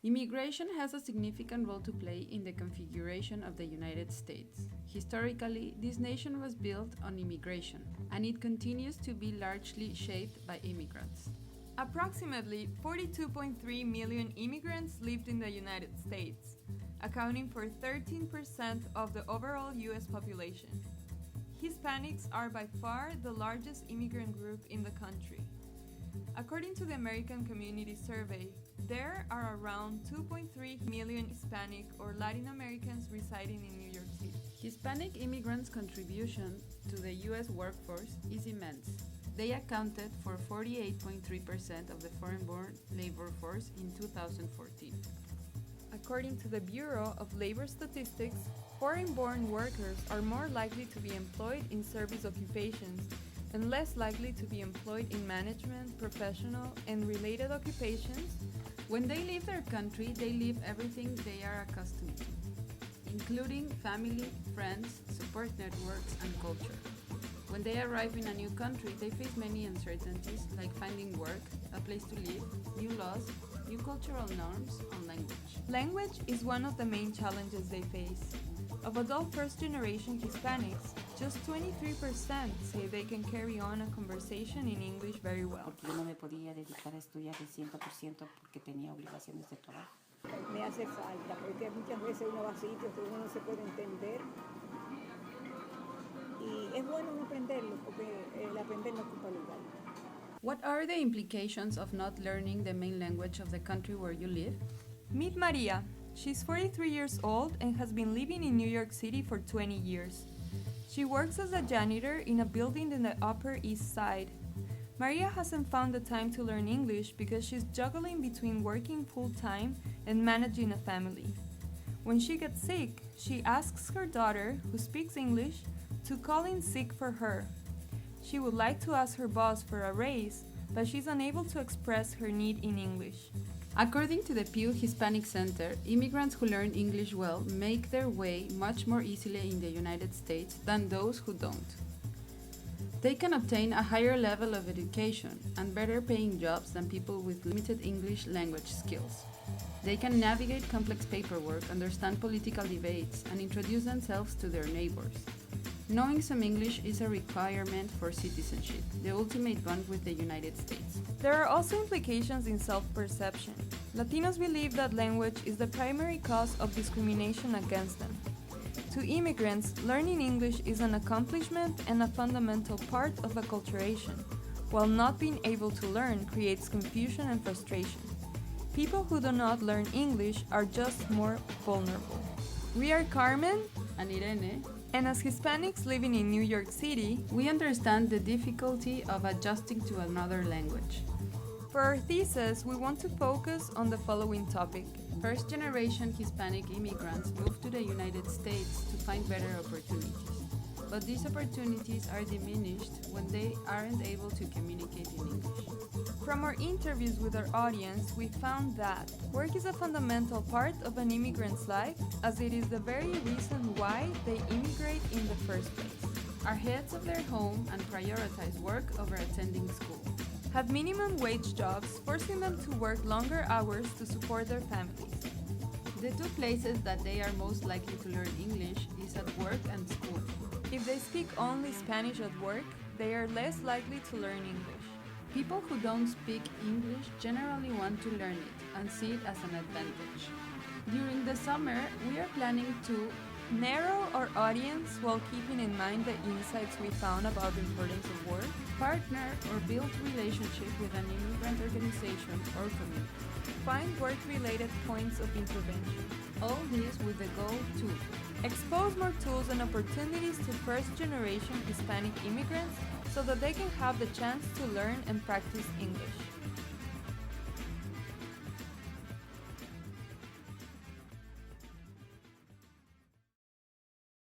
Immigration has a significant role to play in the configuration of the United States. Historically, this nation was built on immigration, and it continues to be largely shaped by immigrants. Approximately 42.3 million immigrants lived in the United States, accounting for 13% of the overall US population. Hispanics are by far the largest immigrant group in the country. According to the American Community Survey, there are around 2.3 million Hispanic or Latin Americans residing in New York City. Hispanic immigrants' contribution to the US workforce is immense. They accounted for 48.3% of the foreign-born labor force in 2014. According to the Bureau of Labor Statistics, foreign-born workers are more likely to be employed in service occupations and less likely to be employed in management, professional, and related occupations. When they leave their country, they leave everything they are accustomed to, including family, friends, support networks, and culture. When they arrive in a new country, they face many uncertainties like finding work, a place to live, new laws, new cultural norms, and language. Language is one of the main challenges they face. Of adult first-generation Hispanics, just 23% say they can carry on a conversation in English very well. Porque yo no me podía dedicar a estudiar el 100% porque tenía obligaciones de trabajo. Me hace falta, porque muchas veces uno va a sitios que uno no se puede entender. Y es bueno no aprenderlo, porque el aprender no ocupa lugar. What are the implications of not learning the main language of the country where you live? Meet Maria. She's 43 years old and has been living in New York City for 20 years. She works as a janitor in a building in the Upper East Side. Maria hasn't found the time to learn English because she's juggling between working full-time and managing a family. When she gets sick, she asks her daughter, who speaks English, to call in sick for her. She would like to ask her boss for a raise, but she's unable to express her need in English. According to the Pew Hispanic Center, immigrants who learn English well make their way much more easily in the United States than those who don't. They can obtain a higher level of education and better paying jobs than people with limited English language skills. They can navigate complex paperwork, understand political debates, and introduce themselves to their neighbors. Knowing some English is a requirement for citizenship, the ultimate bond with the United States. There are also implications in self-perception. Latinos believe that language is the primary cause of discrimination against them. To immigrants, learning English is an accomplishment and a fundamental part of acculturation, while not being able to learn creates confusion and frustration. People who do not learn English are just more vulnerable. We are Carmen And Irene, and as Hispanics living in New York City, we understand the difficulty of adjusting to another language. for our thesis, we want to focus on the following topic. First-generation Hispanic immigrants moved to the United States to find better opportunities. But these opportunities are diminished when they aren't able to communicate in English. From our interviews with our audience, we found that work is a fundamental part of an immigrant's life, as it is the very reason why they immigrate in the first place. Are heads of their home and prioritize work over attending school. Have minimum wage jobs, forcing them to work longer hours to support their families. The two places that they are most likely to learn English is at work and school. If they speak only Spanish at work, they are less likely to learn English. People who don't speak English generally want to learn it and see it as an advantage. During the summer, we are planning to Narrow our audience while keeping in mind the insights we found about the importance of work. partner or build relationship with an immigrant organization or community. Find work-related points of intervention. All this with the goal to Expose more tools and opportunities to first-generation Hispanic immigrants so that they can have the chance to learn and practice English.